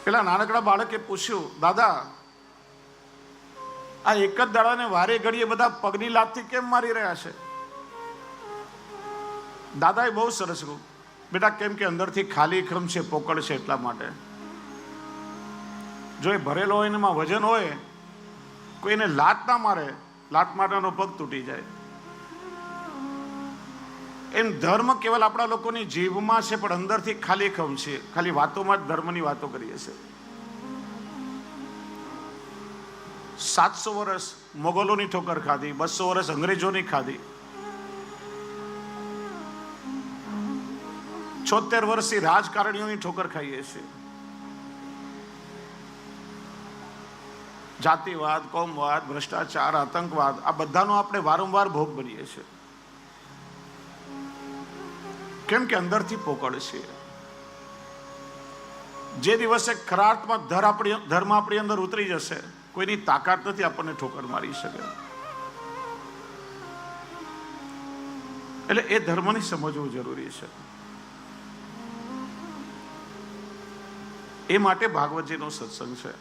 પેલા નાનકડા બાળકે પૂછ્યું, દાદા આ એક જ દાડાને વારે ઘડીએ બધા પગની લાતથી કેમ મારી રહ્યા છે? દાદાએ બહુ સરસ કહ્યું, બેટા કેમ કે અંદરથી ખાલી ખમ છે, પોકળ છે, એટલા માટે. જો એ ભરેલો હોય ને એમાં વજન હોય, કોઈને લાત ના મારે, લાત મારવાનો પગ તૂટી જાય. એમ ધર્મ કેવલ આપણા લોકોની જીભમાં છે, પણ અંદરથી ખાલી ખમ છે. ખાલી વાતોમાં જ ધર્મની વાતો કરીએ છીએ. 700 વર્ષ મોગલોની ઠોકર ખાધી, 200 વર્ષ અંગ્રેજોની ખાધી, 76 વર્ષથી રાજકારણીઓની ઠોકર ખાઈએ છીએ. જાતિવાદ, કોમવાદ, ભ્રષ્ટાચાર, આતંકવાદ, આ બધાનો આપણે વારંવાર ભોગ બનીએ છીએ. કેમ કે અંદરથી પોકળ છે. જે દિવસે ખરા અર્થમાં ધર્મ આપણી અંદર ઉતરી જશે, કોઈની તાકાત નથી આપણને ઠોકર મારી શકે. એટલે એ ધર્મને સમજવું જરૂરી છે. એ માટે ભાગવતજીનો સત્સંગ છે.